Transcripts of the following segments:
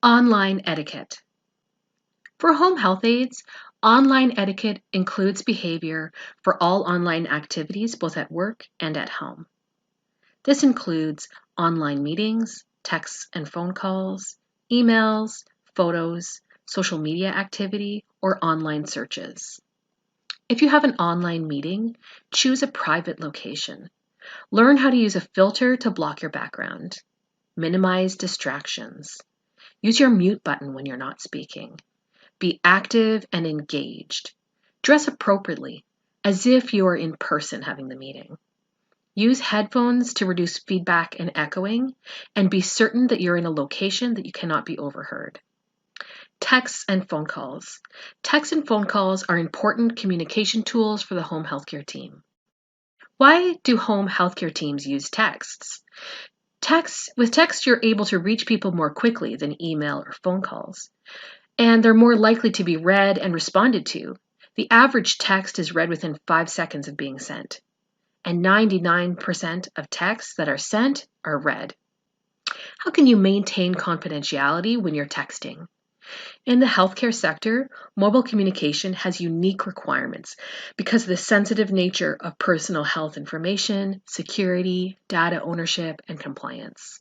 Online etiquette. For home health aides, online etiquette includes behavior for all online activities, both at work and at home. This includes online meetings, texts and phone calls, emails, photos, social media activity, or online searches. If you have an online meeting, choose a private location. Learn how to use a filter to block your background. Minimize distractions. Use your mute button when you're not speaking. Be active and engaged. Dress appropriately, as if you are in person having the meeting. Use headphones to reduce feedback and echoing, and be certain that you're in a location that you cannot be overheard. Texts and phone calls. Texts and phone calls are important communication tools for the home healthcare team. Why do home healthcare teams use texts? With text, you're able to reach people more quickly than email or phone calls, and they're more likely to be read and responded to. The average text is read within 5 seconds of being sent, and 99% of texts that are sent are read. How can you maintain confidentiality when you're texting? In the healthcare sector, mobile communication has unique requirements because of the sensitive nature of personal health information, security, data ownership, and compliance.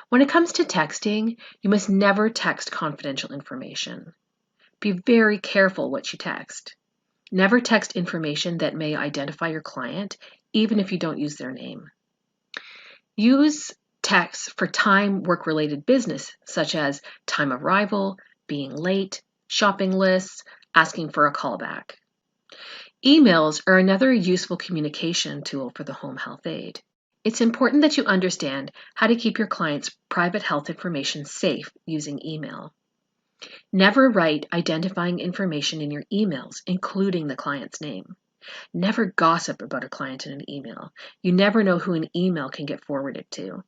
When it comes to texting, you must never text confidential information. Be very careful what you text. Never text information that may identify your client, even if you don't use their name. Use text for time work-related business, such as time of arrival, being late, shopping lists, asking for a callback. Emails are another useful communication tool for the home health aide. It's important that you understand how to keep your client's private health information safe using email. Never write identifying information in your emails, including the client's name. Never gossip about a client in an email. You never know who an email can get forwarded to.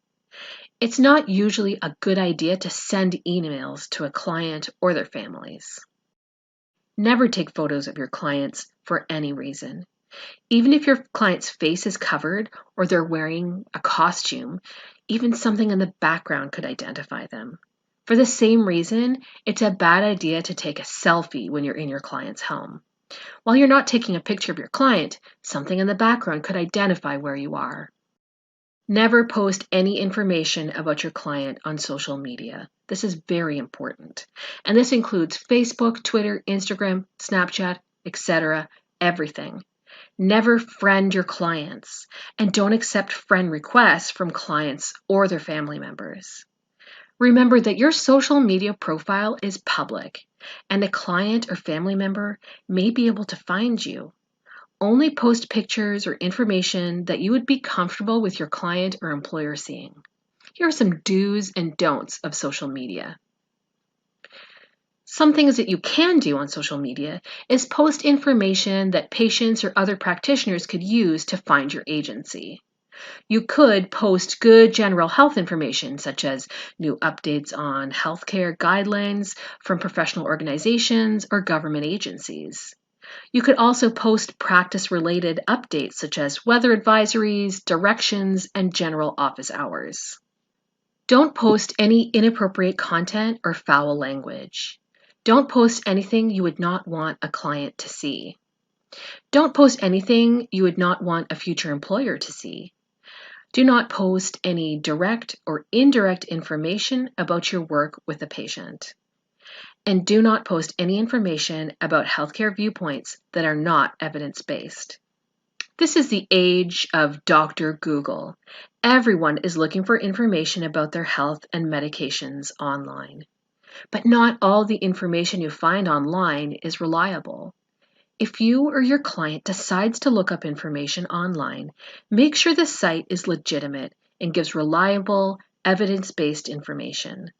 It's not usually a good idea to send emails to a client or their families. Never take photos of your clients for any reason. Even if your client's face is covered or they're wearing a costume, even something in the background could identify them. For the same reason, it's a bad idea to take a selfie when you're in your client's home. While you're not taking a picture of your client, something in the background could identify where you are. Never post any information about your client on social media. This is very important. And this includes Facebook, Twitter, Instagram, Snapchat, etc., everything. Never friend your clients, and don't accept friend requests from clients or their family members. Remember that your social media profile is public, and a client or family member may be able to find you. Only post pictures or information that you would be comfortable with your client or employer seeing. Here are some do's and don'ts of social media. Some things that you can do on social media is post information that patients or other practitioners could use to find your agency. You could post good general health information, such as new updates on healthcare guidelines from professional organizations or government agencies. You could also post practice-related updates, such as weather advisories, directions, and general office hours. Don't post any inappropriate content or foul language. Don't post anything you would not want a client to see. Don't post anything you would not want a future employer to see. Do not post any direct or indirect information about your work with a patient. And do not post any information about healthcare viewpoints that are not evidence-based. This is the age of Dr. Google. Everyone is looking for information about their health and medications online. But not all the information you find online is reliable. If you or your client decides to look up information online, make sure the site is legitimate and gives reliable, evidence-based information.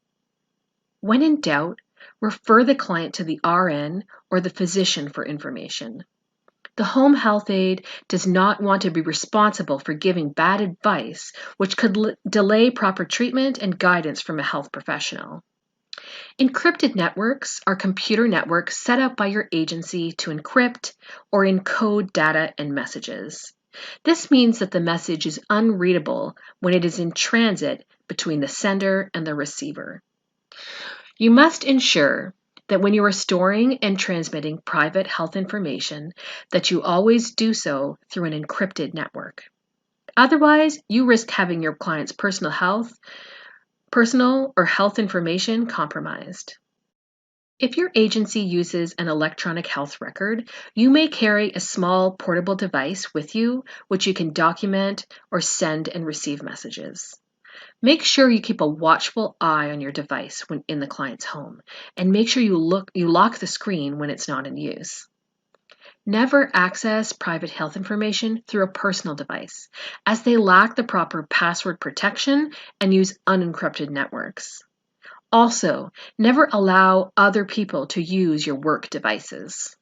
When in doubt, refer the client to the RN or the physician for information. The home health aide does not want to be responsible for giving bad advice, which could delay proper treatment and guidance from a health professional. Encrypted networks are computer networks set up by your agency to encrypt or encode data and messages. This means that the message is unreadable when it is in transit between the sender and the receiver. You must ensure that when you are storing and transmitting private health information, that you always do so through an encrypted network. Otherwise, you risk having your client's personal or health information compromised. If your agency uses an electronic health record, you may carry a small portable device with you, which you can document or send and receive messages. Make sure you keep a watchful eye on your device when in the client's home, and make sure you lock the screen when it's not in use. Never access private health information through a personal device, as they lack the proper password protection and use unencrypted networks. Also, never allow other people to use your work devices.